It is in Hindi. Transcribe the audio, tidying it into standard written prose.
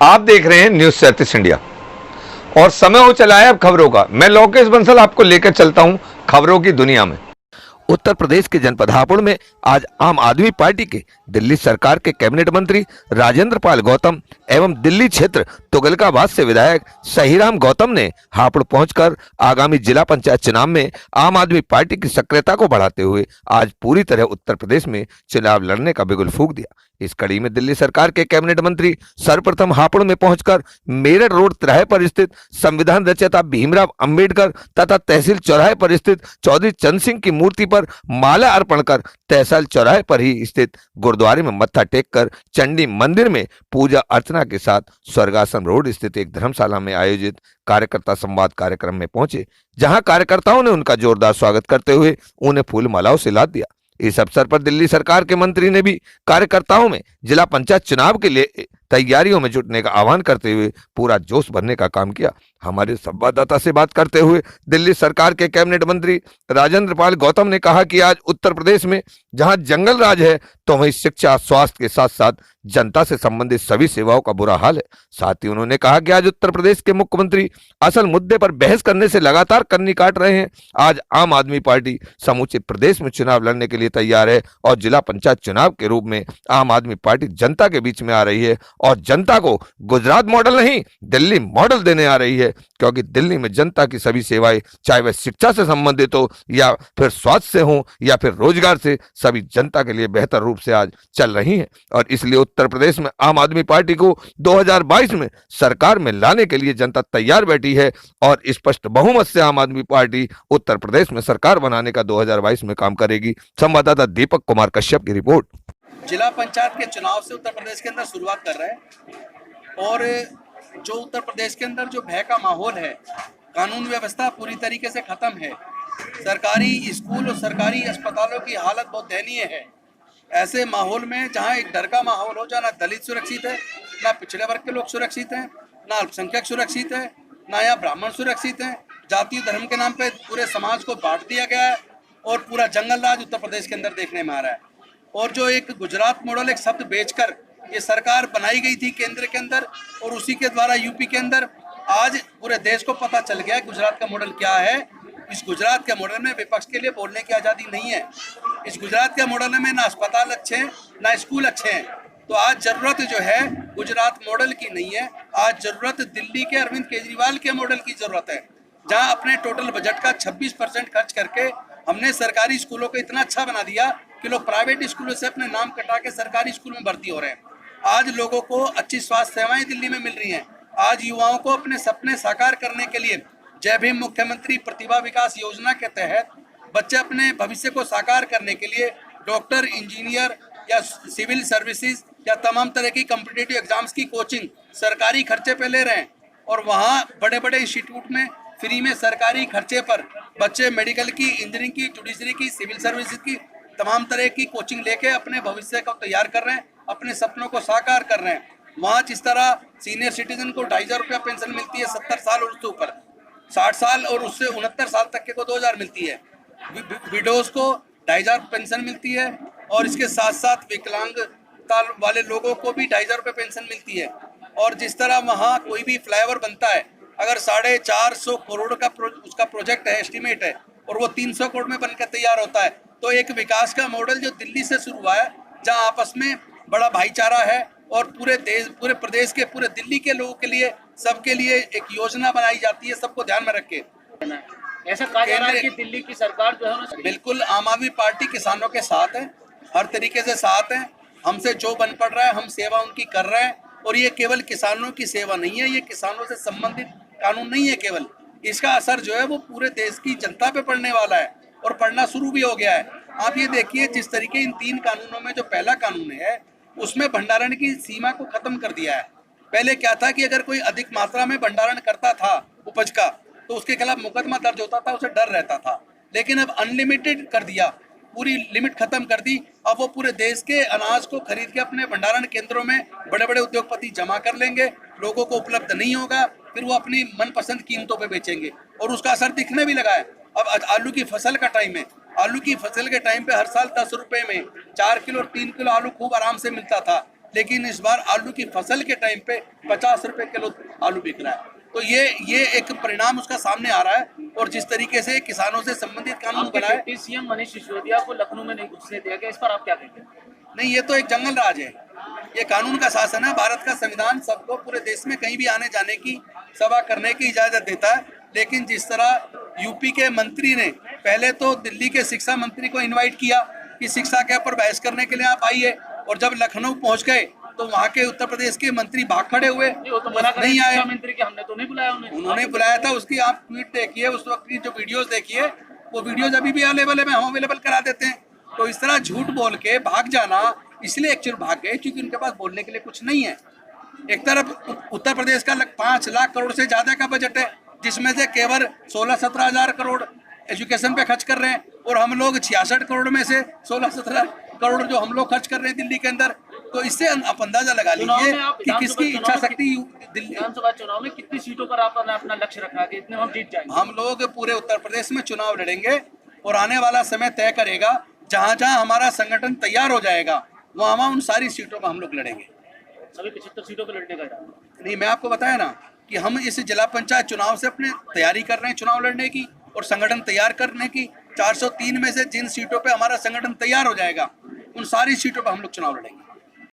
आप देख रहे हैं न्यूज 37 इंडिया और समय हो चला है अब खबरों का। मैं लोकेश बंसल आपको लेकर चलता हूं खबरों की दुनिया में। उत्तर प्रदेश के जनपद हापुड़ में आज आम आदमी पार्टी के दिल्ली सरकार के कैबिनेट मंत्री राजेंद्र पाल गौतम एवं दिल्ली क्षेत्र तुगलकाबाद से विधायक सहीराम गौतम ने हापुड़ पहुंचकर आगामी जिला पंचायत चुनाव में आम आदमी पार्टी की सक्रियता को बढ़ाते हुए आज पूरी तरह उत्तर प्रदेश में चुनाव लड़ने का बिगुल फूंक दिया। इस कड़ी में दिल्ली सरकार के कैबिनेट मंत्री सर्वप्रथम हापुड़ में पहुंचकर मेरठ रोड तिराहे पर स्थित संविधान रचयिता भीमराव अंबेडकर तथा तहसील चौराहे पर स्थित चौधरी चंद सिंह की मूर्ति पर माला अर्पण कर तहसील चौराहे पर ही स्थित गुरुद्वारे में मत्था टेक कर चंडी मंदिर में पूजा अर्चना के साथ स्वर्गाश्रम रोड स्थित एक धर्मशाला में आयोजित कार्यकर्ता संवाद कार्यक्रम में पहुंचे, जहां कार्यकर्ताओं ने उनका जोरदार स्वागत करते हुए उन्हें फूल मालाओं से लाद दिया। इस अवसर पर दिल्ली सरकार के मंत्री ने भी कार्यकर्ताओं में जिला पंचायत चुनाव के लिए तैयारियों में जुटने का आह्वान करते हुए पूरा जोश भरने का काम किया। हमारे संवाददाता से बात करते हुए दिल्ली सरकार के कैबिनेट मंत्री राजेंद्र पाल गौतम ने कहा कि आज उत्तर प्रदेश में जहां जंगल राज है तो वहीं शिक्षा स्वास्थ्य के साथ साथ जनता से संबंधित सभी सेवाओं का बुरा हाल है। साथ ही उन्होंने कहा कि आज उत्तर प्रदेश के मुख्यमंत्री असल मुद्दे पर बहस करने से लगातार कन्नी काट रहे हैं। आज आम आदमी पार्टी समूचे प्रदेश में चुनाव लड़ने के लिए तैयार है और जिला पंचायत चुनाव के रूप में आम आदमी पार्टी जनता के बीच में आ रही है और जनता को गुजरात मॉडल नहीं दिल्ली मॉडल देने आ रही है, क्योंकि दिल्ली में जनता की सभी सेवाएं चाहे वह शिक्षा से संबंधित हो या फिर स्वास्थ्य से हो या फिर रोजगार से, सभी जनता के लिए बेहतर रूप से आज चल रही हैं। और इसलिए उत्तर प्रदेश में आम आदमी पार्टी को 2022 में सरकार में लाने के लिए जनता तैयार बैठी है और स्पष्ट बहुमत से आम आदमी पार्टी उत्तर प्रदेश में सरकार बनाने का 2022 में काम करेगी। संवाददाता दीपक कुमार कश्यप की रिपोर्ट। जिला पंचायत के चुनाव से उत्तर प्रदेश के अंदर शुरुआत कर रहे हैं और जो उत्तर प्रदेश के अंदर जो भय का माहौल है, कानून व्यवस्था पूरी तरीके से खत्म है, सरकारी स्कूल और सरकारी अस्पतालों की हालत बहुत दयनीय है। ऐसे माहौल में जहां एक डर का माहौल हो, जहाँ ना दलित सुरक्षित है, ना पिछड़े वर्ग के लोग सुरक्षित हैं, ना अल्पसंख्यक सुरक्षित है, ना यहाँ ब्राह्मण सुरक्षित हैं, जाति धर्म के नाम पे पूरे समाज को बांट दिया गया है और पूरा जंगल राज उत्तर प्रदेश के अंदर देखने में आ रहा है। और जो एक गुजरात मॉडल एक शब्द बेचकर ये सरकार बनाई गई थी केंद्र के अंदर और उसी के द्वारा यूपी के अंदर आज पूरे देश को पता चल गया गुजरात का मॉडल क्या है। इस गुजरात के मॉडल में विपक्ष के लिए बोलने की आज़ादी नहीं है। इस गुजरात के मॉडल में ना अस्पताल अच्छे हैं ना स्कूल अच्छे हैं। तो आज जरूरत जो है गुजरात मॉडल की नहीं है, आज जरूरत दिल्ली के अरविंद केजरीवाल के मॉडल की जरूरत है, जहां अपने टोटल बजट का 26% खर्च करके हमने सरकारी स्कूलों को इतना अच्छा बना दिया कि लोग प्राइवेट स्कूलों से अपने नाम कटा के सरकारी स्कूल में भर्ती हो रहे हैं। आज लोगों को अच्छी स्वास्थ्य सेवाएं दिल्ली में मिल रही हैं। आज युवाओं को अपने सपने साकार करने के लिए जय भीम मुख्यमंत्री प्रतिभा विकास योजना के तहत बच्चे अपने भविष्य को साकार करने के लिए डॉक्टर, इंजीनियर या सिविल सर्विसेज या तमाम तरह की कॉम्पिटिटिव एग्जाम्स की कोचिंग सरकारी खर्चे पे ले रहे हैं और वहाँ बड़े बड़े इंस्टीट्यूट में फ्री में सरकारी खर्चे पर बच्चे मेडिकल की, इंजीनियरिंग की, जुडिशरी की, सिविल सर्विसेज की तमाम तरह की कोचिंग लेके अपने भविष्य को तैयार कर रहे हैं, अपने सपनों को साकार कर रहे हैं। वहाँ जिस तरह सीनियर सिटीजन को 2,500 रुपया पेंशन मिलती है 70 साल और उससे ऊपर, 60 साल और उससे 69 साल तक के को 2,000 मिलती है, विडोज को 2,500 पेंशन मिलती है और इसके साथ साथ विकलांगता वाले लोगों को भी 2,500 रुपये पेंशन मिलती है। और जिस तरह वहाँ कोई भी फ्लाईओवर बनता है, अगर 450 करोड़ का उसका प्रोजेक्ट है, एस्टिमेट है, और वो 300 करोड़ में बनकर तैयार होता है, तो एक विकास का मॉडल जो दिल्ली से शुरू हुआ है, जहां आपस में बड़ा भाईचारा है और पूरे देश, पूरे प्रदेश के, पूरे दिल्ली के लोगों के लिए, सबके लिए एक योजना बनाई जाती है, सबको ध्यान में रख के। ऐसा कहा जा रहा है कि दिल्ली की सरकार जो है बिल्कुल आम आदमी पार्टी किसानों के साथ है, हर तरीके से साथ है। हमसे जो बन पड़ रहा है हम सेवा उनकी कर रहे हैं और ये केवल किसानों की सेवा नहीं है, ये किसानों से संबंधित कानून नहीं है केवल, इसका असर जो है वो पूरे देश की जनता पे पड़ने वाला है और पढ़ना शुरू भी हो गया है। आप ये देखिए जिस तरीके इन 3 कानूनों में जो पहला कानून है उसमें भंडारण की सीमा को खत्म कर दिया है। पहले क्या था कि अगर कोई अधिक मात्रा में भंडारण करता था उपज का तो उसके खिलाफ मुकदमा दर्ज होता था, उसे डर रहता था। लेकिन अब अनलिमिटेड कर दिया, पूरी लिमिट खत्म कर दी। अब वो पूरे देश के अनाज को खरीद के अपने भंडारण केंद्रों में बड़े बड़े उद्योगपति जमा कर लेंगे, लोगों को उपलब्ध नहीं होगा, फिर वो अपनी मनपसंद कीमतों पे बेचेंगे और उसका असर दिखने भी लगा है। अब आलू की फसल का टाइम है, आलू की फसल के टाइम पे हर साल 10 रुपए में 4 किलो और 3 किलो आलू खूब आराम से मिलता था। लेकिन इस बार आलू की फसल के टाइम पे 50 रुपए किलो आलू बिक रहा है। तो ये एक परिणाम उसका सामने आ रहा है। और जिस तरीके से किसानों से संबंधित कानून बनाए, डिप्टी सीएम मनीष सिसोदिया को लखनऊ में नहीं घुसने दिया गया, इस पर आप क्या कहेंगे? नहीं, ये तो एक जंगल राज है, ये कानून का शासन है। भारत का संविधान सबको पूरे देश में कहीं भी आने जाने की, सभा करने की इजाजत देता है। लेकिन जिस तरह यूपी के मंत्री ने पहले तो दिल्ली के शिक्षा मंत्री को इनवाइट किया कि शिक्षा के ऊपर बहस करने के लिए आप आइए, और जब लखनऊ पहुंच गए तो वहाँ के उत्तर प्रदेश के मंत्री भाग खड़े हुए, वो तो मना नहीं आए। मंत्री के हमने तो नहीं बुलाया उन्होंने बुलाया था, उसकी आप ट्वीट देखिए, उस वक्त की जो वीडियोस देखिए, वो वीडियोस अभी भी अवेलेबल है, हम अवेलेबल करा देते हैं। तो इस तरह झूठ बोल के भाग जाना, इसलिए एक्चुअली भाग गए क्योंकि उनके पास बोलने के लिए कुछ नहीं है। एक तरफ उत्तर प्रदेश का 5 लाख करोड़ से ज्यादा का बजट है, जिसमें से केवल 16-17 हजार करोड़ एजुकेशन पे खर्च कर रहे हैं, और हम लोग 66 करोड़ में से 16-17 करोड़ जो हम लोग खर्च कर रहे हैं दिल्ली के अंदर। तो इससे आप अंदाजा लगा लीजिए कि किसकी इच्छा शक्ति दिल्ली विधानसभा चुनाव में कितनी सीटों पर आपने अपना लक्ष्य रखा कि इतने हम जीत जाएंगे? हम लोग पूरे उत्तर प्रदेश में चुनाव लड़ेंगे, और आने वाला समय तय करेगा। जहां जहां हमारा संगठन तैयार हो जाएगा, वहां उन सारी सीटों पर हम लोग लड़ेंगे। सभी 75 सीटों पर लड़ने का इरादा? नहीं, मैं आपको बताया ना कि हम इस जिला पंचायत चुनाव से अपने तैयारी कर रहे हैं चुनाव लड़ने की, और संगठन तैयार करने की। 403 में से जिन सीटों पे हमारा संगठन तैयार हो जाएगा, उन सारी सीटों पर हम लोग चुनाव लड़ेंगे।